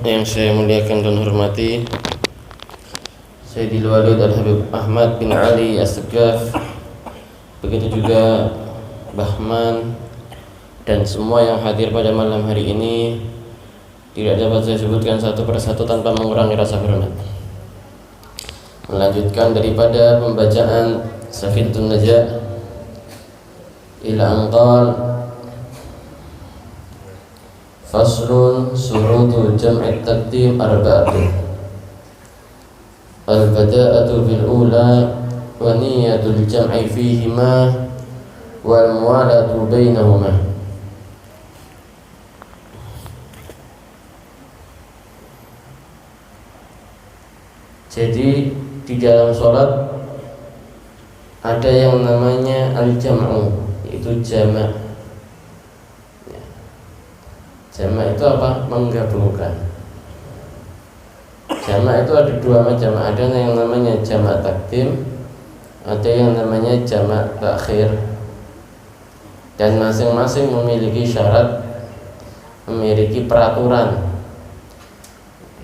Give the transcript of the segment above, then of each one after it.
Yang saya muliakan dan hormati, Sayyidil Walid Al-Habib Ahmad bin Ali As-Segaf, begitu juga Bahman dan semua yang hadir pada malam hari ini. Tidak dapat saya sebutkan satu persatu tanpa mengurangi rasa hormat. Melanjutkan daripada pembacaan Safinatun Najah ila anqal Faslun surutu jam'i taqdim arba'atun. Al-bada'atu bil ula wa niyatul jam'i fihima wal muwalatu bainahuma. Jadi di dalam sholat ada yang namanya al-jam'u, yaitu jamak. Jamak itu apa? Menggabungkan. Jamak itu ada dua macam. Ada yang namanya jamak takdim, ada yang namanya jamak takhir. Dan masing-masing memiliki syarat, memiliki peraturan.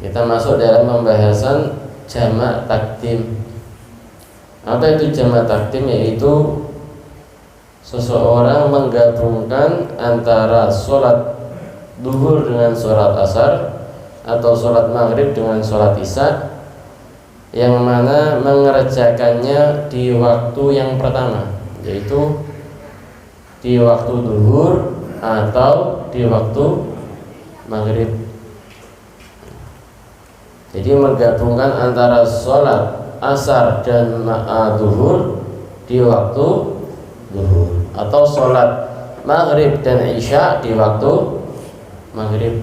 Kita masuk dalam pembahasan jamak takdim. Apa itu jamak takdim? Yaitu seseorang menggabungkan antara sholat duhur dengan sholat asar atau sholat maghrib dengan sholat isya, yang mana mengerjakannya di waktu yang pertama, yaitu di waktu duhur atau di waktu maghrib. Jadi menggabungkan antara sholat asar dan duhur di waktu duhur, atau sholat maghrib dan isya di waktu maghrib.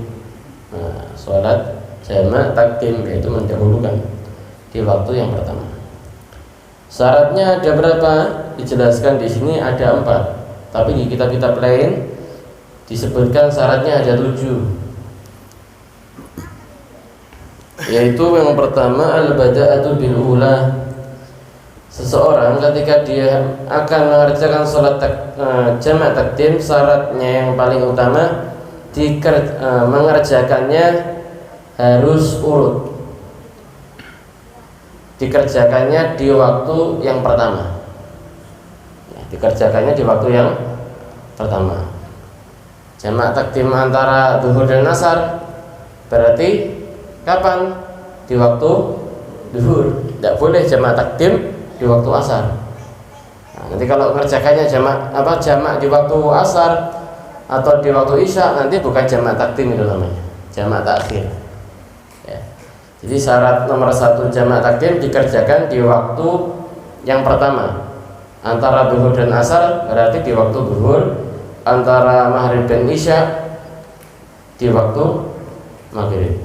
Sholat jamak takdim, yaitu mendahulukan di waktu yang pertama. Syaratnya ada berapa? Dijelaskan di sini ada 4, tapi di kitab-kitab lain disebutkan syaratnya ada 7. Yaitu yang pertama al-bada'atu bil ula. Seseorang ketika dia akan mengerjakan sholat jamak takdim, syaratnya yang paling utama mengerjakannya harus urut, dikerjakannya di waktu yang pertama. Dikerjakannya di waktu yang pertama. Jamak takdim antara duhur dan asar berarti kapan? Di waktu duhur. Tidak boleh jamak takdim di waktu asar. Nanti kalau mengerjakannya jamak di waktu asar atau di waktu isya, nanti bukan jamak takdim, itu namanya jamak takhir. Jadi syarat nomor 1 jamak takdim dikerjakan di waktu yang pertama. Antara duhur dan asar berarti di waktu duhur, antara maghrib dan isya di waktu maghrib.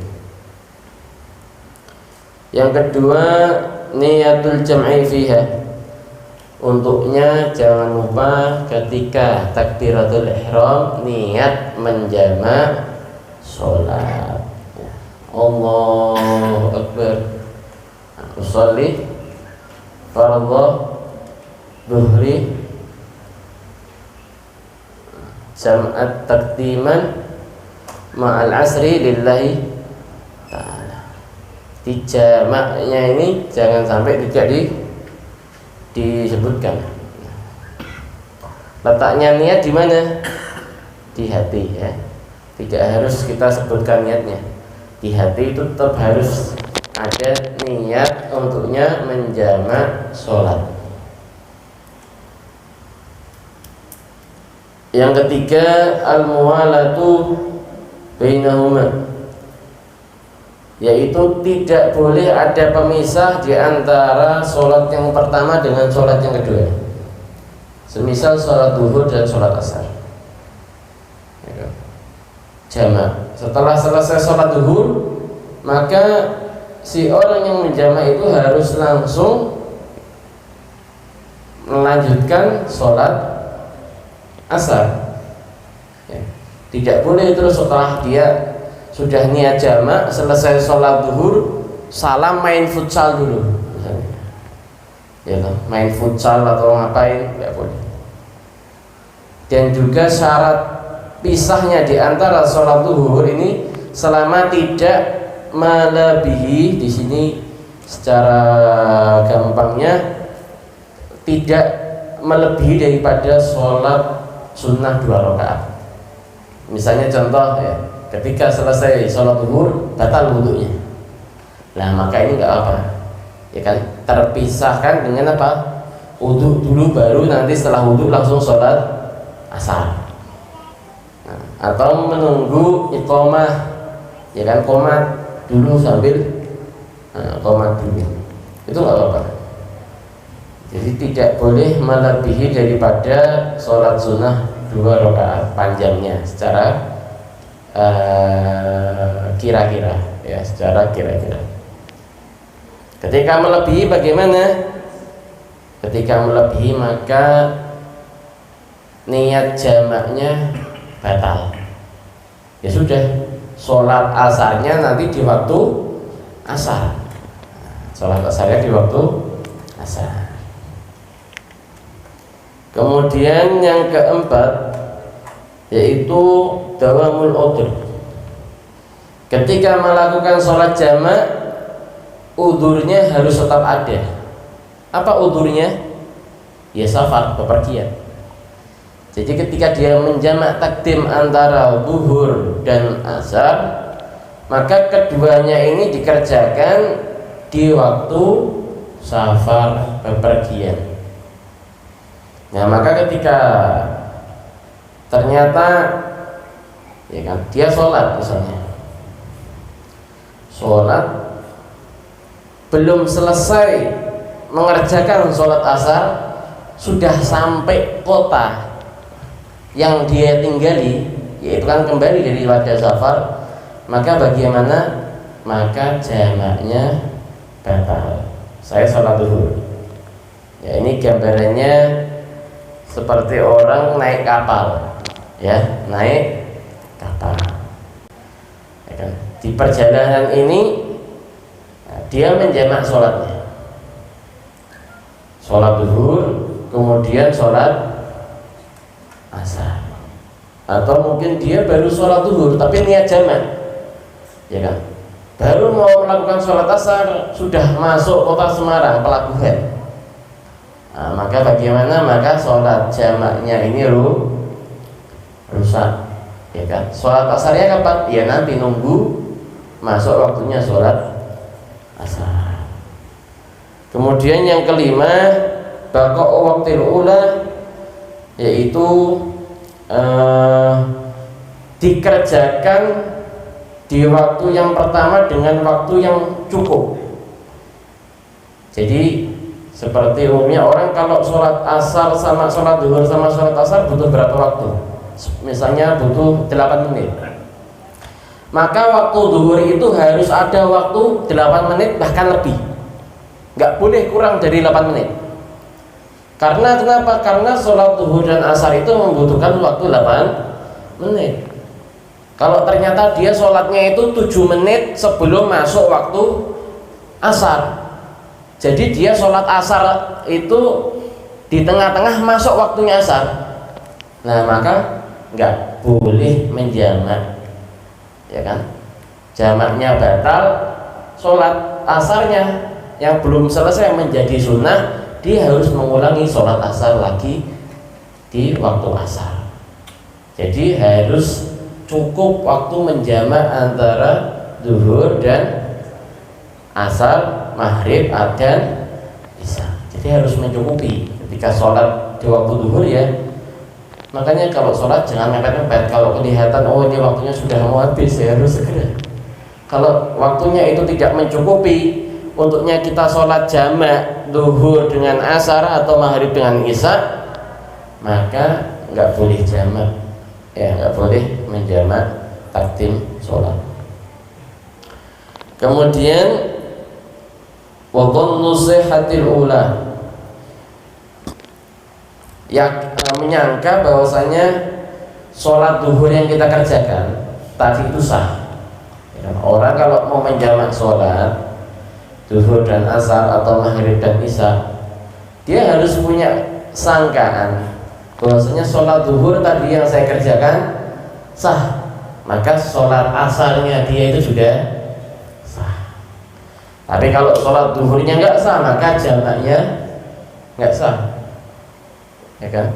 Yang kedua, niyatul jam'i fiha. Untuknya jangan lupa ketika takbiratul ihram niat menjamak sholat. Allahu Akbar, usolli fardhu dhuhri jam'at takdiman ma'al asri lillahi ta'ala. Di jamaknya ini jangan sampai tidak disebutkan. Letaknya niat di mana? Di hati, ya. Tidak harus kita sebutkan niatnya. Di hati itu tetap harus ada niat untuknya menjamak sholat. Yang ketiga, al-muwalatu bainahuma, yaitu tidak boleh ada pemisah di antara sholat yang pertama dengan sholat yang kedua. Semisal sholat duhur dan sholat asar, jamak. Setelah selesai sholat duhur, maka si orang yang menjamak itu harus langsung melanjutkan sholat asar. Tidak boleh terus setelah dia sudah niat jamak, selesai sholat duhur, salam main futsal dulu, ya kan? Main futsal atau ngapain, nggak boleh. Dan juga syarat pisahnya di antara sholat duhur ini selama tidak melebihi, di sini secara gampangnya tidak melebihi daripada sholat sunnah 2 rakaat. Misalnya contoh ya, ketika selesai sholat zuhur batal wudhunya, nah maka ini nggak apa, ya kan, terpisahkan dengan apa, wudhu dulu baru nanti setelah wudhu langsung sholat asar. Nah, atau menunggu iqamah, ya kan, qomat dulu sambil qomat dulu, itu nggak apa-apa. Jadi tidak boleh melebihi daripada sholat sunnah 2 rakaat panjangnya secara kira-kira, ya, secara kira-kira. Ketika melebihi bagaimana? Ketika melebihi maka niat jamaknya batal. Ya sudah, sholat asarnya nanti di waktu asar. Sholat asarnya di waktu asar. Kemudian yang keempat yaitu dawamul udhr. Ketika melakukan sholat jamak, udhurnya harus tetap ada. Apa udhurnya? Ya safar, bepergian. Jadi ketika dia menjamak takdim antara zuhur dan asar, maka keduanya ini dikerjakan di waktu safar, bepergian. Nah maka ketika ternyata, ya kan, dia sholat misalnya, sholat belum selesai mengerjakan sholat asar, sudah sampai kota yang dia tinggali, yaitu kan kembali dari wada safar, maka bagaimana? Maka jamaknya batal. Saya sholat zuhur, ya ini gambarannya seperti orang naik kapal, ya, naik kapal, ya kan? Di perjalanan ini dia menjamak sholatnya, sholat zuhur kemudian sholat asar, atau mungkin dia baru sholat zuhur tapi niat jamak, ya kan, baru mau melakukan sholat asar sudah masuk kota Semarang, pelabuhan. Nah, maka bagaimana? Maka sholat jamaknya ini rusak, ya kan. Sholat asarnya kapan? Ya nanti nunggu masuk waktunya sholat asar. Kemudian yang kelima, baqa'u waqtil ula, yaitu dikerjakan di waktu yang pertama dengan waktu yang cukup. Jadi seperti umumnya orang kalau sholat asar sama sholat zuhur sama sholat asar butuh berapa waktu? Misalnya butuh 8 menit. Maka waktu zuhur itu harus ada waktu 8 menit bahkan lebih. Nggak boleh kurang dari 8 menit. Karena kenapa? Karena sholat zuhur dan asar itu membutuhkan waktu 8 menit. Kalau ternyata dia sholatnya itu 7 menit sebelum masuk waktu asar, jadi dia sholat asar itu di tengah-tengah masuk waktunya asar, nah maka nggak boleh menjamak, ya kan, jamaknya batal. Sholat asarnya yang belum selesai menjadi sunnah, dia harus mengulangi sholat asar lagi di waktu asar. Jadi harus cukup waktu menjamak antara zuhur dan asar, maghrib, dan isya. Jadi harus mencukupi ketika sholat di waktu zuhur, ya. Makanya kalau sholat jangan mepet-mepet. Kalau kelihatan oh ini waktunya sudah mau habis, ya harus segera. Kalau waktunya itu tidak mencukupi untuknya kita sholat jamak zuhur dengan asar atau maghrib dengan isya, maka nggak boleh jamak, ya, nggak boleh menjamak takdim sholat. Kemudian wa dhannu sihhatil ula, yang menyangka bahwasanya sholat zuhur yang kita kerjakan tadi itu sah. Orang kalau mau menjamak sholat zuhur dan asar atau maghrib dan isya, dia harus punya sangkaan bahwasanya sholat zuhur tadi yang saya kerjakan sah, maka sholat asarnya dia itu sudah sah. Tapi kalau sholat duhurnya nggak sah, maka jamaknya nggak sah, ya kan?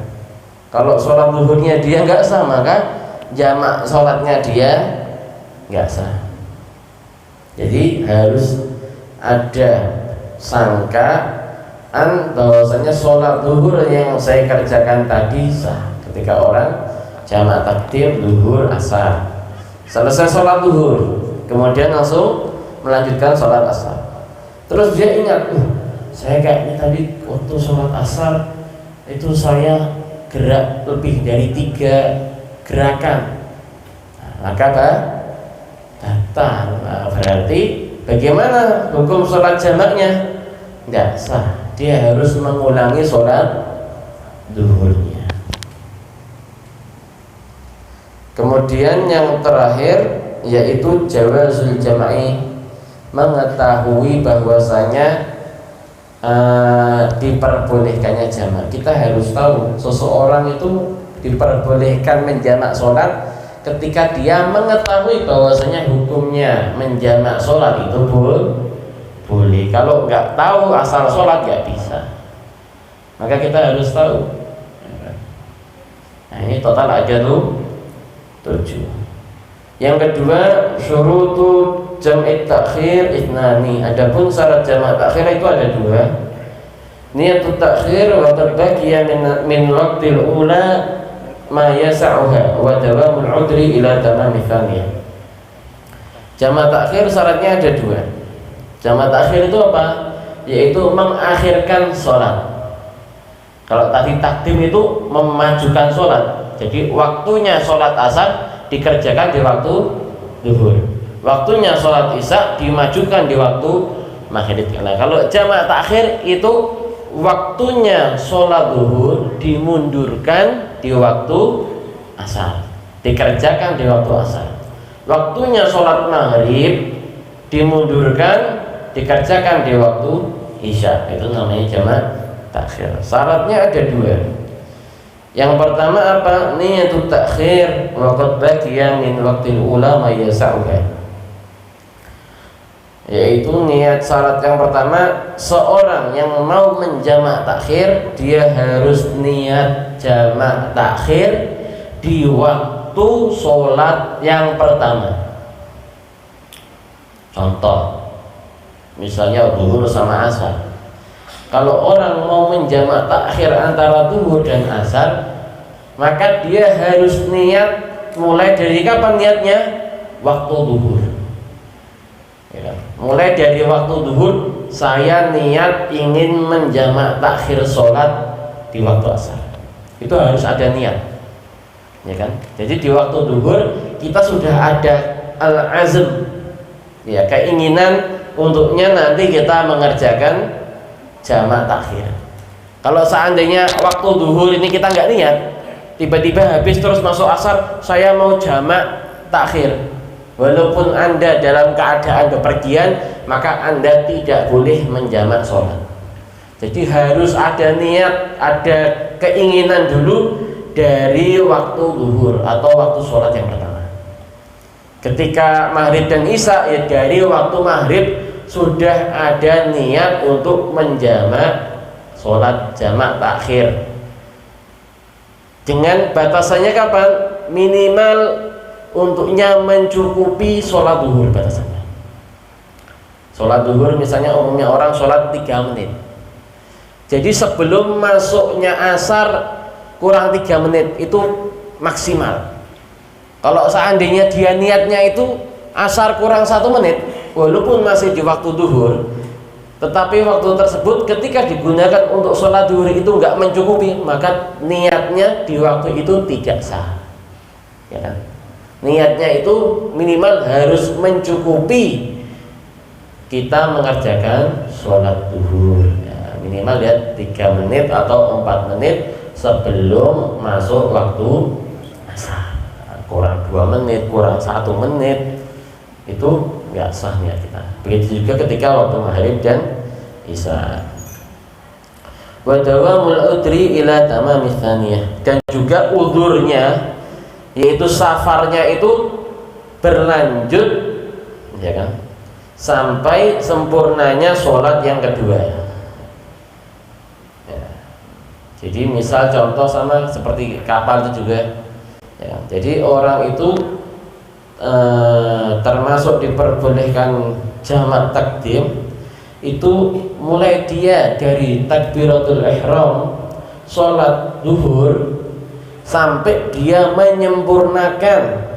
Kalau sholat duhurnya dia nggak sah, maka jamak sholatnya dia nggak sah. Jadi harus ada sangkaan bahwasanya sholat duhur yang saya kerjakan tadi sah. Ketika orang jamak takdim duhur asar, selesai sholat duhur, kemudian langsung melanjutkan sholat asar. Terus dia ingat, saya kayaknya tadi waktu sholat asar itu saya gerak lebih dari 3 gerakan. Maka batal. Berarti bagaimana hukum sholat jamaknya? Tidak sah. Dia harus mengulangi sholat duhurnya. Kemudian yang terakhir yaitu jawazul jama'i, mengetahui bahwasanya diperbolehkannya jamak. Kita harus tahu seseorang itu diperbolehkan menjamak sholat ketika dia mengetahui bahwasanya hukumnya menjamak sholat itu boleh. Kalau nggak tahu asal sholat nggak bisa. Maka kita harus tahu. Nah, ini total ada 7. Yang kedua, syurutu jam'i takhir ithnani. Adapun syarat jamak takhir itu ada 2. Niyatut takhir wa tabaqiya min waqtil ula ma yas'uha wa dawamul udri ila tamami tsaniyah. Jamak takhir syaratnya ada 2. Jamak takhir itu apa? Yaitu mengakhirkan sholat. Kalau tadi takdim itu memajukan sholat. Jadi waktunya sholat asar dikerjakan di waktu zuhur, waktunya sholat isya dimajukan di waktu maghrib. Nah, kalau jamak takhir itu waktunya sholat zuhur dimundurkan di waktu asar, dikerjakan di waktu asar. Waktunya sholat maghrib dimundurkan, dikerjakan di waktu isya. Itu namanya jamak takhir. Syaratnya ada 2. Yang pertama apa? Niyatut takhir wa qad baqiya min waqtil ula ma yas'uha. Yaitu niat syarat yang pertama, seorang yang mau menjamak takhir dia harus niat jamak takhir di waktu sholat yang pertama. Contoh, misalnya zuhur sama asar. Kalau orang mau menjamak takhir antara zuhur dan asar, maka dia harus niat mulai dari kapan niatnya? Waktu zuhur. Ya, mulai dari waktu zuhur saya niat ingin menjamak takhir sholat di waktu asar. Itu harus ada niat, ya kan? Jadi di waktu zuhur kita sudah ada al-azm, ya, keinginan untuknya nanti kita mengerjakan jamak takhir. Kalau seandainya waktu zuhur ini kita nggak niat, tiba-tiba habis terus masuk asar saya mau jamak takhir, walaupun Anda dalam keadaan bepergian, maka Anda tidak boleh menjamak sholat. Jadi harus ada niat, ada keinginan dulu dari waktu zuhur atau waktu sholat yang pertama. Ketika maghrib dan isya, ya dari waktu maghrib sudah ada niat untuk menjamak sholat jamak takhir. Dengan batasannya kapan? Minimal untuknya mencukupi sholat zuhur batasannya. Sholat zuhur misalnya umumnya orang sholat 3 menit. Jadi sebelum masuknya asar kurang 3 menit itu maksimal. Kalau seandainya dia niatnya itu asar kurang 1 menit, walaupun masih di waktu zuhur, tetapi waktu tersebut ketika digunakan untuk sholat zuhur itu nggak mencukupi, maka niatnya di waktu itu tidak sah, ya kan? Niatnya itu minimal harus mencukupi kita mengerjakan sholat zuhur, ya, minimal lihat 3 menit atau 4 menit sebelum masuk waktu asar. Kurang 2 menit, kurang 1 menit itu nggak sah niat kita. Begitu juga ketika waktu maghrib dan isya. Wa dawamul udri ila tamami tsaniyah, dan juga udurnya yaitu safarnya itu berlanjut, ya kan, sampai sempurnanya sholat yang kedua. Ya. Jadi misal contoh sama seperti kapal itu juga, ya. Jadi orang itu termasuk diperbolehkan jamak takdim itu mulai dia dari takbiratul ihram sholat zuhur sampai dia menyempurnakan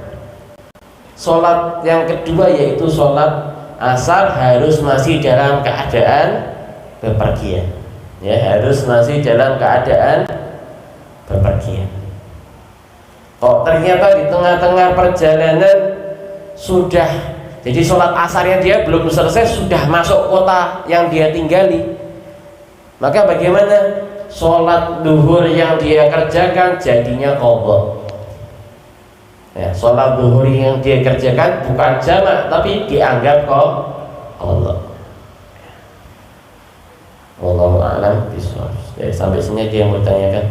sholat yang kedua yaitu sholat asar, harus masih dalam keadaan bepergian, ya, harus masih dalam keadaan bepergian. Kok ternyata di tengah-tengah perjalanan sudah, jadi sholat asarnya dia belum selesai sudah masuk kota yang dia tinggali, maka bagaimana? Sholat duhur yang dia kerjakan jadinya qadha. Ya, sholat duhur yang dia kerjakan bukan jamak tapi dianggap qadha. Wallahu a'lam bishawab. Jadi sampai sini dia mau tanyakan.